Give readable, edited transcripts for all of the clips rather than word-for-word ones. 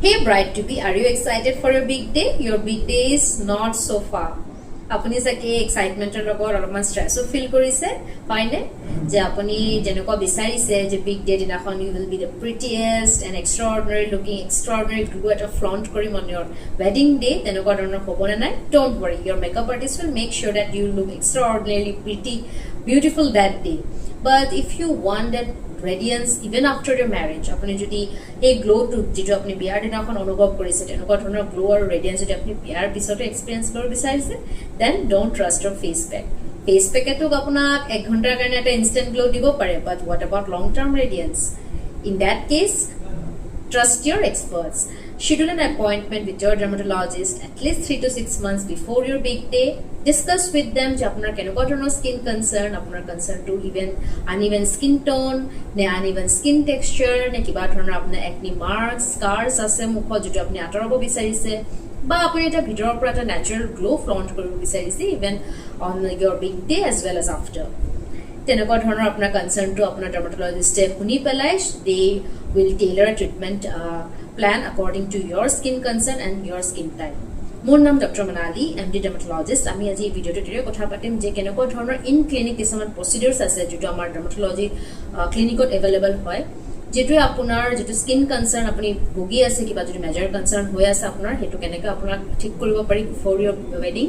Hey bride to be, are you excited for your big day? Your big day is not so far. আপুনি সাকে এক্সাইটমেন্টৰ লগত অলপমান ষ্ট্ৰেছো feel কৰিছে হয়নে যে আপুনি যেনেকুৱা বিচাৰিছে যে বিগ ডে দিনাখন you will be the prettiest and extraordinary looking extraordinary glow এটা ফ্ৰণ্ট কৰিম অন ইয়ৰ ৱেডিং ডে তেনেকুৱা ধৰণৰ হ'বনে নাই don't worry your makeup artist will make sure that you look extraordinarily pretty beautiful that day but if you want that radiance even after your marriage apni jodi ei glow to jitu apni biyar dinakhon anubhav korise tenukwa dhoroner glow or radiance jodi apni biyar bisote experience koribo bisarise then don't trust your face pack eto apunak 1 ghontar karone eta instant glow dibo pare but what about long term radiance in that case trust your experts. Schedule an appointment with your dermatologist at least 3 to 6 months before your big day. Discuss with them যে আপনার কেনেকুৱা ধৰণৰ skin concern, আপোনাৰ concern to even uneven skin tone, নে uneven skin texture, নে কিবা ধৰণৰ আপোনাৰ acne marks, scars আছে মুখত যেটো আপুনি আঁতৰাব বিচাৰিছে বা আপুনি এটা ভিতৰৰ পৰা এটা natural glow flaunt কৰিব বিচাৰিছে even on your big day as well as after. তেনেকুৱা ধৰণৰ আপোনাৰ কনসাৰ্নটো আপোনাৰ ডাৰ্মাটোলজিষ্টে শুনি পেলাই they will tailor a treatment plan according to your skin concern and your skin type. মোৰ নাম ডক্টৰ মনালী এমডি ডাৰ্মাটোলজিষ্ট আমি আজি এই ভিডিঅ'টোত কথা পাতিম যে কেনেকুৱা ধৰণৰ ইন ক্লিনিক কিছুমান প্ৰচিডিউৰছ আছে যেটো আমাৰ ডাৰ্মাটোলজি ক্লিনিকত এভেইলেবল হয় যেটো আপোনাৰ যেটো স্কিন কনসাৰ্ন আপুনি ভুগি আছে কিবা যদি মেজৰ কনসাৰ্ন হৈ আছে আপোনাৰ হেতু কেনেকৈ আপোনাক ঠিক কৰিব পাৰি বিফৰ ইয়ৰ ৱেডিং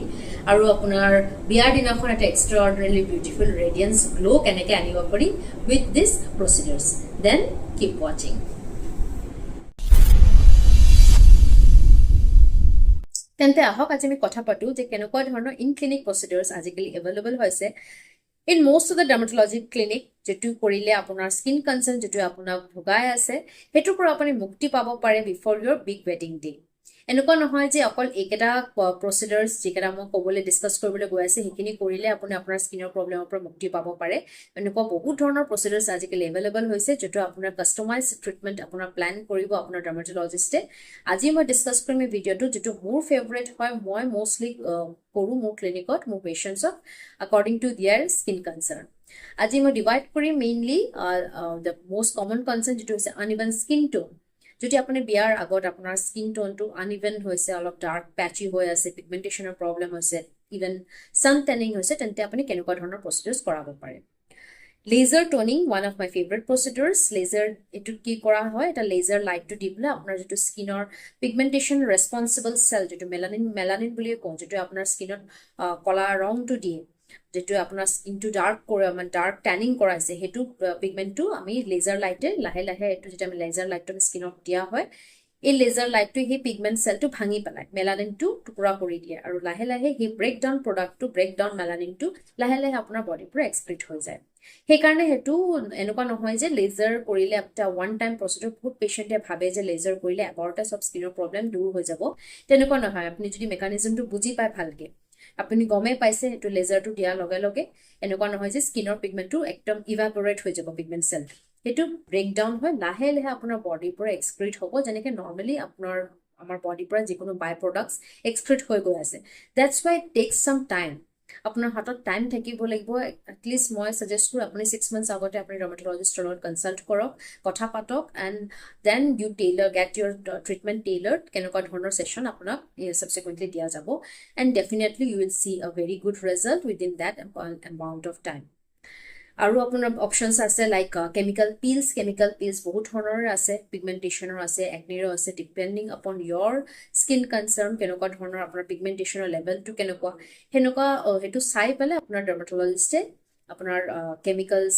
আৰু আপোনাৰ বিয়াৰ দিনাখন এটা এক্সট্ৰাঅৰ্ডিনাৰী বিউটিফুল ৰেডিয়েন্স গ্লো কেনেকৈ আনিব পাৰি উইথ দিস প্ৰচিডিউৰছ দেন কিপ ৱাচিং তেন্তে আহক আজি আমি কথা পাতো যে কেনেকুৱা ধৰণৰ ইন ক্লিনিক প্ৰচিডিউৰছ আজিকালি এভেইলেবল হৈছে in most of the dermatology clinic যেটো কৰিলে আপোনাৰ স্কিন কনসাৰ্ন যেটো আপোনাক ভগাই আছে হেতুৰ পৰা আপুনি মুক্তি পাব পাৰে বিফৰ ইয়ৰ বিগ ৱেডিং ডে এনেকুৱা নহয় যে অকল একেটা প্ৰচিডিউৰছ যেটা মই ক'বলৈ ডিসকাস কৰিবলৈ গৈ আছে হেখিনি কৰিলে আপুনি আপোনাৰ স্কিনৰ প্ৰবলেমৰ পৰা মুক্তি পাব পাৰে এনেকুৱা বহুত ধৰণৰ প্ৰচিডিউৰছ আজিকালি এভেইলেবল হৈছে যেটো আপোনাৰ কাস্টমাইজ ট্ৰিটমেন্ট আপোনাৰ প্ল্যান কৰিব আপোনাৰ ডাৰ্মাটোলজিষ্টে আজি মই ডিসকাস কৰিম এই ভিডিঅ'টো যেটো মোৰ ফেভাৰিট হয় মই মোষ্টলি কৰো মোৰ ক্লিনিকত মোৰ পেশেন্টছক according to their skin concern আজি মই ডিভাইড কৰিম mainly the most common concern যেটো হৈছে uneven skin tone যদি আপুনি বিয়াৰ আগত আপোনাৰ স্কিন টোনটো আনইভেন হৈছে অলপ ডাৰ্ক প্যাচি হৈ আছে পিগমেন্টেশনৰ প্ৰবলেম হৈছে ইভেন সান টেনিং হৈছে তেন্তে আপুনি কেনেকুৱা ধৰণৰ প্ৰচিডিউৰছ কৰাব পাৰে laser toning one of my favourite procedures laser এটো কি কৰা হয় এটা লেজাৰ লাইটটো দিবলে আপোনাৰ যেটো স্কিনৰ পিগমেন্টেশন ৰেসপন্সিবল সেল যেটো মেলানিন বুলি কওঁ যেটো আপোনাৰ স্কিনত কলা ৰংটো দিয়ে যেটো আপোনাৰ স্কিনটো ডাৰ্ক কৰে মানে ডাৰ্ক ট্যানিং কৰাইছে হেতু পিগমেন্টটো আমি লেজাৰ লাইটে লাহে লাহে এটো যেটা আমি লেজাৰ লাইটটো স্কিনত দিয়া হয় এই লেজাৰ লাইটটো হে পিগমেন্ট সেলটো ভাঙি পেলাই মেলানিনটো টুকুৰা কৰি দিয়ে আৰু লাহে লাহে হে ব্ৰেক ডাউন প্ৰডাক্টটো ব্ৰেক ডাউন মেলানিনটো লাহে লাহে আপোনাৰ বডিৰ পৰা এক্সক্ৰিট হৈ যায় সেই কাৰণে হেতু এনেকুৱা নহয় যে লেজাৰ কৰিলে এটা ওয়ান টাইম প্ৰচিডিউৰ বহুত পেশেন্টে ভাবে যে লেজাৰ কৰিলে এবাৰতে সব স্কিনৰ প্ৰবলেম দূৰ হৈ যাব তেনেকুৱা নহয় আপুনি যদি মেকানিজমটো বুজি পায় ভালকে আপুনি গমে পাইছে এটো লেজাৰটো দিয়া লগে লগে এনেকুৱা নহয় যে স্কিনৰ পিগমেন্টটো একদম ইভাপোৰেট হৈ যাব পিগমেন্ট সেল এটো ব্ৰেক ডাউন হয় লাহে লাহে আপোনাৰ বডিৰ পৰা এক্সক্ৰিট হ'ব যেনেকে নৰমালি আমাৰ বডিৰ পৰা যিকোনো বাই প্ৰডাক্টস এক্সক্ৰিট হৈ গৈ আছে that's why it tax some time আপোনাৰ হাতত টাইম থাকিব লাগিব এটলিষ্ট মই সাজেষ্ট কৰো আপুনি 6 মান্থস আগতে আপুনি ডাৰ্মাটোলজিষ্টৰ লগত কনসাল্ট কৰক কথা পাতক and then you tailor get your treatment tailored কেনেকুৱা ধৰণৰ সেশন আপোনাক সাবসিকুৱেন্টলি দিয়া যাব and definitely you will see a very good result within that amount of time আৰু আপোনাৰ অপশনস আছে লাইক কেমিক্যাল পিলস বহুত ধৰণৰ আছে পিগমেন্টেশনৰ আছে একনিৰ আছে ডিপেন্ডিং আপন ইয়ৰ স্কিন কনসাৰ্ন কেনেকুৱা ধৰণৰ আপোনাৰ পিগমেন্টেশনৰ লেভেলটো কেনেকুৱা হেনেকুৱা হেতু চাই পেলাই আপোনাৰ ডাৰ্মাটোলজিষ্টে আপোনাৰ কেমিক্যালস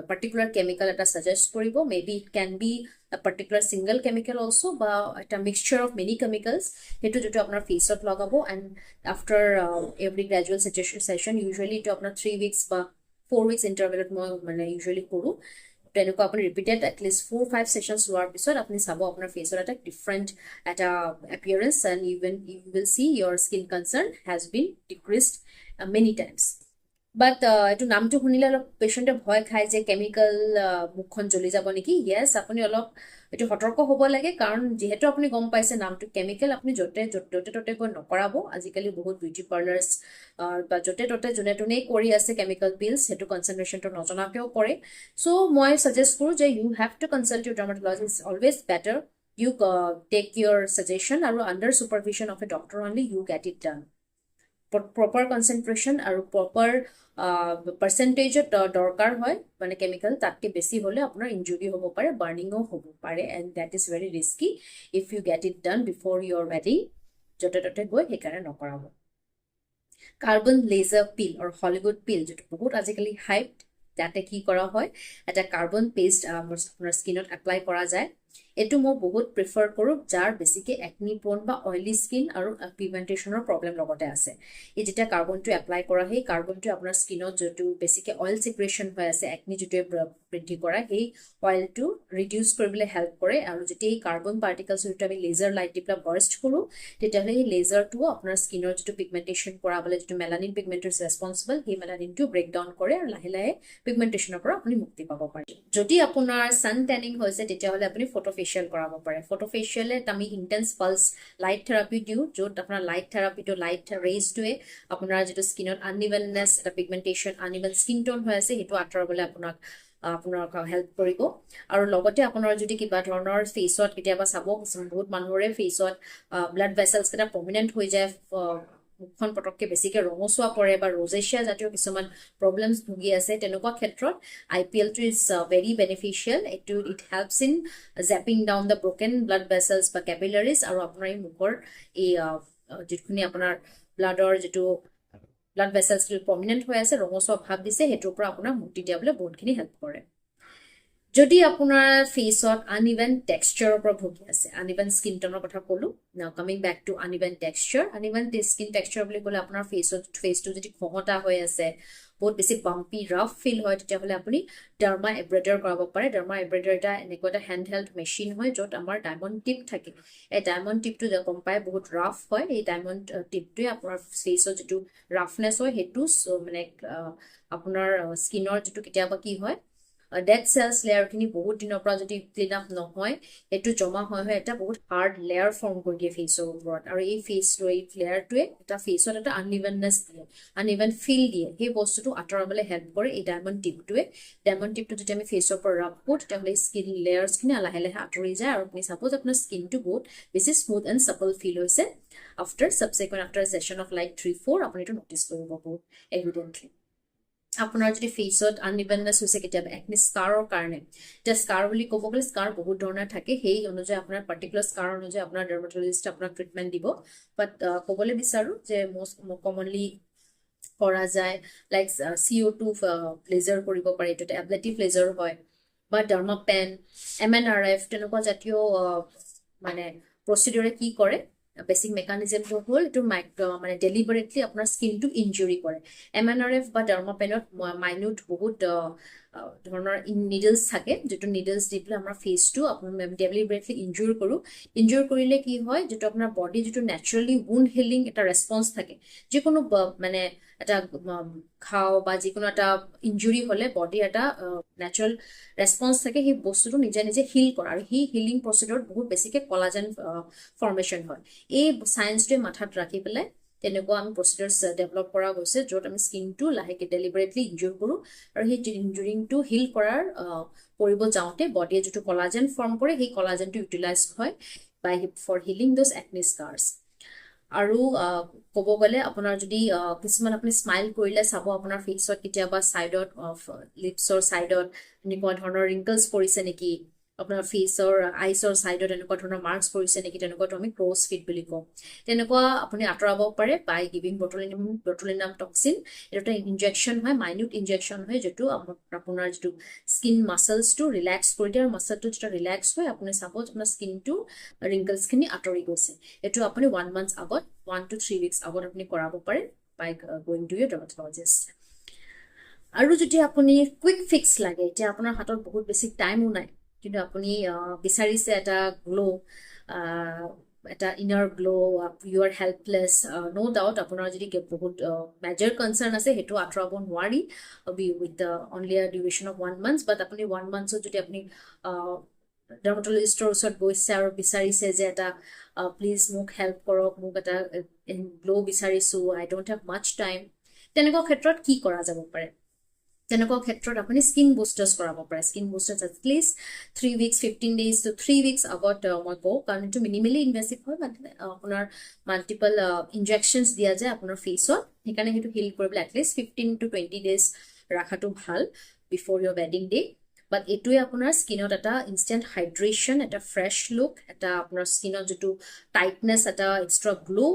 পাৰ্টিকুলাৰ কেমিক্যাল এটা সাজেষ্ট কৰিব maybe it can be a particular single chemical also বা এটা mixture of many chemicals হেতু যেটো আপোনাৰ ফেসত লগাব and after every gradual session usually to আপোনাৰ 3 weeks বা 4 weeks interval মই মানে usually কৰো তেনেকুৱা আপুনি ৰিপিটেড at least 4-5 sessions হোৱাৰ পিছত আপুনি চাব আপোনাৰ ফেসৰ এটা ডিফাৰেন্ট এটা appearance and even you will see your skin concern has been decreased many times but এটো নামটো শুনিলে অলপ পেশেন্টে ভয় খায় যে কেমিক্যাল মুখখন জ্বলি যাব নেকি yes আপুনি অলপ এটো সতৰ্ক হ'ব লাগে কাৰণ যেহেতু আপুনি গম পাইছে নামটো কেমিক্যাল আপুনি জতে গৈ নকৰাব আজিকালি বহুত বিউটি পাৰ্লাৰ্স বা জতে জুনে কৰি আছে কেমিক্যাল পিলস হেতু কনসেন্ট্ৰেশনটো নজনাকেও কৰে সো মই সাজেষ্ট কৰো যে you have to consult your dermatologist always better you take your suggestion আৰু under supervision of a doctor only you get it done. Proper concentration আৰু proper percentage দৰকাৰ হয় মানে chemical তাতকে বেছি হলে আপোনাৰ injury হ'ব পাৰে, burning হ'ব পাৰে, and that is very risky if you get it done before your wedding. যতে ততে গৈ সেইকাৰণে নকৰাব। Carbon laser peel or Hollywood peel যেটো বহুত আজিকালি hyped, তাতে কি কৰা হয় এটা কাৰ্বন পেষ্ট আপোনাৰ স্কিনত এপ্লাই কৰা যায়। এটো মই বহুত প্ৰিফাৰ কৰো যাৰ বেছিকে একনি প্ৰোন বা অইলি স্কিন আৰু পিগমেন্টেশনৰ প্ৰবলেম লগতে আছে। এই যেটা কাৰ্বনটো এপ্লাই কৰা সেই কাৰ্বনটো আপোনাৰ স্কিনত যেটো বেছিকে অইল সিক্ৰেশন হৈ আছে একনি যেটো বৃদ্ধি কৰা সেই অইলটো ৰিডিউস কৰিবলৈ হেল্প কৰে। আৰু যেতিয়া এই কাৰ্বন পাৰ্টিকলছ যেটো আমি লেজাৰ লাইট দি প্লা বাৰ্স্ট কৰো তেতিয়াহলে এই লেজাৰটো আপোনাৰ স্কিনৰ যেটো পিগমেন্টেশন কৰাবলৈ যেটো মেলানিন পিগমেন্ট ইজ ৰেসপন্সিবল সেই মেলানিনটো ব্ৰেক ডাউন কৰে আৰু লাহে লাহে পিগমেন্টেশনৰ পৰা আপুনি মুক্তি পাব পাৰে। যদি আপোনাৰ সান ট্যানিং হৈছে তেতিয়াহলে আপুনি ফটোফেশিয়াল কৰাব পাৰে। ফটোফেশিয়ালে আমি ইন্টেন্স পালস লাইট থেৰাপি দিও য'ত আপোনাৰ লাইট থেৰাপিটো লাইট ৰেজটোৱে আপোনাৰ যেটো স্কিনত আনইভেননেস এটা পিগমেন্টেশন আনইভেন স্কিন টোন হৈ আছে সেইটো আঁতৰাবলৈ আপোনাৰ হেল্প কৰিব। আৰু লগতে আপোনাৰ যদি কিবা ধৰণৰ ফেসত কেতিয়াবা চাব বহুত মানুহৰে ফেসত ব্লাড ভেসেলস এটা প্ৰমিনেন্ট হৈ যায়, মুখখন পটককে বেছিকে ৰঙচুৱা পৰে বা ৰোজেচিয়া জাতীয় কিছুমান প্ৰবলেমস ভুগি আছে, তেনেকুৱা ক্ষেত্ৰত IPL টো is very beneficial. It helps in zapping down the broken blood vessels বা কেপিলাৰিজ আৰু আপোনাৰ এই মুখৰ এই যিখিনি আপোনাৰ ব্লাডৰ যেটো ব্লাড ভেসেলস প্ৰমিনেন্ট হৈ আছে ৰঙচুৱা ভাব দিছে হেতুৰ পৰা আপোনাৰ মুক্তি দিয়াবলৈ বহুতখিনি হেল্প কৰে। যদি আপোনাৰ ফেসত আনইভেন টেক্সচাৰৰ পৰা ভুগি আছে, আনইভেন স্কিন টোনৰ কথা কলো, now coming back to uneven texture. Uneven skin texture বুলি ক'লে আপোনাৰ ফেসটো যদি খহটা হৈ আছে, বহুত বেছি বাম্পি ৰাফ ফিল হয়, তেতিয়াহলে আপুনি ডাৰ্মা এব্ৰেডাৰ কৰাব পাৰে। ডাৰ্মা এব্ৰেডাৰ এটা এনেকুৱা এটা হেণ্ডহেল্ড মেচিন হয় য'ত আমাৰ ডায়মণ্ড টিপ থাকে। এই ডায়মণ্ড টিপটো গম পাই বহুত ৰাফ হয়, এই ডায়মণ্ড টিপটোৱে আপোনাৰ ফেসৰ যেটো ৰাফনেস হয় সেইটো মানে আপোনাৰ স্কিনৰ যেটো কেতিয়াবা কি হয় ডেড সেলস লেয়াৰ খিনি বহুত দিনৰ পৰা যদি ক্লিন আপ নহয় এটো জমা হয় এটা বহুত হাৰ্ড লেয়াৰ ফৰ্ম কৰি দিয়ে ফেসৰ ওপৰত। আৰু এই লেয়াৰটোৱে এটা ফেসত এটা আনইভেননেস দিয়ে, আনইভেন ফিল দিয়ে। সেই বস্তুটো আঁতৰাবলৈ হেল্প কৰে এই ডায়মণ্ড টিপটোৱে। ডায়মণ্ড টিপটো যদি আমি ফেসৰ পৰা ৰাব কৰো তেতিয়াহলে স্কিন লেয়াৰ্স খিনি লাহে লাহে আঁতৰি যায় আৰু আপুনি সাপোজ আপোনাৰ স্কিনটো বহুত বেছি স্মুথ এণ্ড সাপল ফিল হৈছে আফটাৰ সেশন অফ লাইক 3-4 আপুনি এটো নটিস কৰিব বহুত এভিডেন্টলি। আপোনাৰ যদি ফেসত আনইভেননেস হৈছে কেতিয়াবা একনি স্কাৰৰ কাৰণে, যে স্কাৰ বুলি ক'ব গ'লে স্কাৰ বহুত ধৰণৰ থাকে, সেই অনুযায়ী আপোনাৰ পাৰ্টিকুলাৰ স্কাৰ অনুযায়ী আপোনাৰ ডাৰ্মাটলজিষ্ট আপোনাক ট্ৰিটমেন্ট দিব। বাট ক'বলৈ বিচাৰো যে মোষ্ট কমনলি কৰা যায় লাইক CO2 লেজাৰ কৰিব পাৰে, এইটো এবলেটিভ লেজাৰ হয় বা ডাৰ্মা পেন MNRF তেনেকুৱা জাতীয় মানে প্ৰচিডিউৰে কি কৰে বেসিক মেকানিজমটো হ'ল এটো মানে ডেলিবাৰেটলি আপোনাৰ স্কিনটো ইনজুৰি কৰে। MNRF বা ডাৰ্মাপেনত মাইনিউট বহুত ধৰণৰ নিডলছ থাকে, যেটো নিডলছ দি পেলাই আমাৰ ফেসটো আপোনাৰ ডেলিবাৰেটলি ইনজুৰ কৰো। ইনজুৰ কৰিলে কি হয় যেটো আপোনাৰ বডি যেটো নেচাৰেলি উন্ড হিলিং এটা ৰেসপন্স থাকে, যিকোনো মানে এটা ঘাও বা যিকোনো এটা ইনজুৰি হলে বডি এটা নেচাৰেল ৰেসপন্স থাকে সেই বস্তুটো নিজে নিজে হিল কৰা। আৰু সেই হিলিং প্ৰচিডিউৰত বহুত বেছিকে কলাজেন ফৰ্মেশন হয়। এই সায়েন্সটোৱে মাথাত ৰাখি পেলাই তেনেকুৱা আমি প্ৰচিডিউৰছ ডেভেলপ কৰা হৈছে য'ত আমি স্কিনটো লাহেকে ডেলিবাৰেটলি ইনজুৰ কৰো আৰু সেই ইনজুৰিংটো হিল কৰাৰ কৰিব যাওঁতে বডিয়ে যেটো কলাজেন ফৰ্ম কৰে সেই কলাজেনটো ইউটিলাইজ হয় by four healing those acne স্কাৰ্স। আৰু ক'ব গ'লে আপোনাৰ যদি কিছুমান আপুনি স্মাইল কৰিলে চাব আপোনাৰ ফেসত কেতিয়াবা সাইডত অফ লিপছৰ সাইডত এনেকুৱা ধৰণৰ ৰিংকলছ পৰিছে নেকি, আপোনাৰ ফেসৰ আইছৰ সাইডত এনেকুৱা ধৰণৰ মাৰ্কস পৰিছে নেকি, তেনেকুৱাটো আমি ক্ৰছ ফিট বুলি কওঁ। তেনেকুৱা আপুনি আঁতৰাব পাৰে বাই গিভিং বটুলিনাম টক্সিন। এটা ইনজেকশন হয়, মাইনিউট ইনজেকশন হয়, যেটো আপোনাৰ যেটো স্কিন মাসলছটো ৰিলেক্স কৰি দিয়ে আৰু মাসলটো যেটা ৰিলেক্স হয় আপুনি সাপোজ আপোনাৰ স্কিনটো ৰিংকলছ খিনি আঁতৰি গৈছে। এটো আপুনি 1 month আগত 1 to 3 weeks আগত আপুনি কৰাব পাৰে বাই গোইং টু ইয়ৰ ডাৰ্মাটলজিষ্ট। আৰু যদি আপুনি কুইক ফিক্স লাগে, এতিয়া আপোনাৰ হাতত বহুত বেছি টাইমো নাই কিন্তু আপুনি বিচাৰিছে এটা গ্লো, এটা inner glow, you are helpless, no doubt আপোনাৰ যদি বহুত মেজৰ কনচাৰ্ণ আছে সেইটো আঁতৰাব নোৱাৰি with only a duration of 1 month। But আপুনি 1 monthত যদি আপুনি ডাৰ্মাটলজিষ্টৰ ওচৰত গৈছে আৰু বিচাৰিছে যে এটা প্লিজ মোক হেল্প কৰক, মোক এটা গ্লো বিচাৰিছো, আই ডোন্ট হেভ মাছ টাইম, তেনেকুৱা ক্ষেত্ৰত কি কৰা যাব পাৰে। তেনেকুৱা ক্ষেত্ৰত আপুনি স্কিন বুষ্টাৰ্ছ কৰাব পাৰে skin বুষ্টাৰ্ছ at least 3 weeks 15 days to 3 weeks আগত মই কওঁ কাৰণ এইটো মিনিমেলি ইনভেচিভ হয় মানে আপোনাৰ মাল্টিপল ইনজেকশ্যনছ দিয়া যায় আপোনাৰ ফেচত সেইকাৰণে সেইটো হিল কৰিবলৈ এটলিষ্ট 15 to 20 days ৰাখাটো ভাল বিফৰ ইয়ৰ ৱেডিং ডে বাট এইটোৱে আপোনাৰ স্কিনত এটা ইনষ্টেণ্ট হাইড্ৰেশ্যন এটা ফ্ৰেছ লুক এটা আপোনাৰ স্কিনত যিটো টাইটনেছ এটা এক্সট্ৰা গ্লো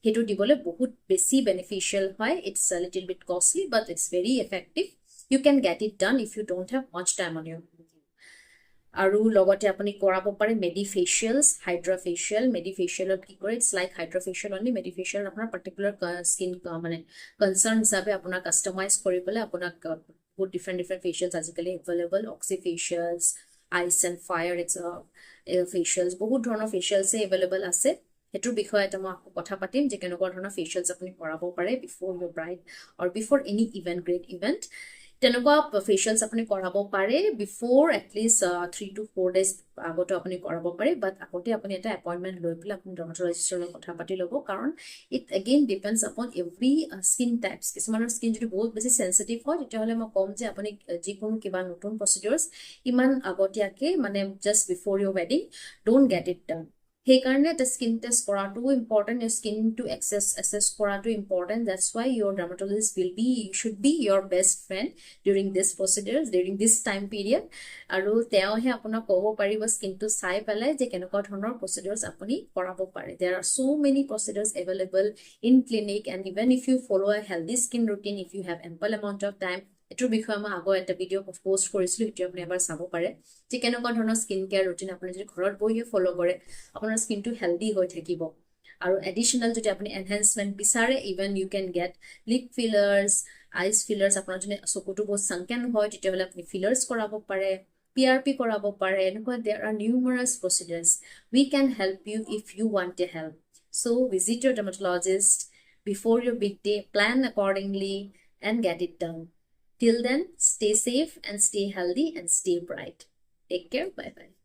সেইটো দিবলৈ বহুত বেছি বেনিফিচিয়েল হয় it's a little bit costly but it's very effective You can get it done if you don't have much time on your আৰু লগতে আপুনি কৰাব পাৰে মেডিফেচিয়ালছ HydraFacial মেডিফেচিয়ালত কি কৰে ইটছ লাইক HydraFacial অনলি মেডিফেচিয়াল আপোনাৰ পাৰ্টিকুলাৰ স্কিন মানে কনচাৰ্ণ হিচাপে আপোনাক কাষ্টমাইজ কৰিবলৈ আপোনাক বহুত ডিফাৰেণ্ট ফেচিয়েলছ আজিকালি এভেইলেবল অক্সিফেচিয়ালছ আইচ এণ্ড ফায়াৰ ফেচিয়েলছ বহুত ধৰণৰ ফেচিয়েলছে এভেইলেবল আছে সেইটোৰ বিষয়ে এটা মই কথা পাতিম যে কেনেকুৱা ধৰণৰ ফেচিয়েলছ আপুনি কৰাব পাৰে before your bride or before any event great event তেনেকুৱা ফেচিয়েলছ আপুনি কৰাব পাৰে বিফৰ এটলিষ্ট 3 to 4 days আগতে আপুনি কৰাব পাৰে বাট আগতে আপুনি এটা এপইণ্টমেণ্ট লৈ পেলাই আপুনি ডাৰ্মাটলজিষ্টৰ লগত কথা পাতি ল'ব কাৰণ ইট এগেইন ডিপেণ্ডছ আপন এভৰি স্কিন টাইপছ কিছুমানৰ স্কিন যদি বহুত বেছি চেঞ্চিটিভ হয় তেতিয়াহ'লে মই ক'ম যে আপুনি যিকোনো কিবা নতুন প্ৰচিডিউৰ্ছ ইমান আগতীয়াকৈ মানে জাষ্ট বিফৰ ইয়ৰ ৱেডিং ডোণ্ট গেট ইট ডান সেইকাৰণে এটা স্কিন টেষ্ট কৰাটো ইম্পৰ্টেণ্ট স্কিনটো এছেছ কৰাটো important that's why your dermatologist should be your best friend during this procedures during this time period আৰু তেওঁহে আপোনাক ক'ব পাৰিব স্কিনটো চাই পেলাই যে কেনেকুৱা ধৰণৰ প্ৰচিডিউৰ্ছ আপুনি কৰাব পাৰে there are so' many procedures available in clinic and even if you follow' a healthy skin routine if you have ample amount of time এইটোৰ বিষয়ে মই আগৰ এটা ভিডিঅ' পষ্ট কৰিছিলোঁ সেইটো আপুনি এবাৰ চাব পাৰে যে কেনেকুৱা ধৰণৰ স্কিন কেয়াৰ ৰুটিন আপুনি যদি ঘৰত বহিয়ে ফ'ল' কৰে আপোনাৰ স্কিনটো হেল্ডি হৈ থাকিব আৰু এডিশ্যনেল যদি আপুনি এনহেঞ্চমেণ্ট বিচাৰে ইভেন ইউ কেন গেট লিপ ফিলাৰ্ছ আইচ ফিলাৰ্ছ আপোনাৰ যদি চকুটো বহুত চাংকেন হয় তেতিয়াহ'লে আপুনি ফিলাৰ্ছ কৰাব পাৰে PRP কৰাব পাৰে এনেকুৱা there are numerous procedures we can help you if you want a help so visit your dermatologist before your big day plan accordingly and get it done till then stay safe and stay healthy and stay bright take care bye bye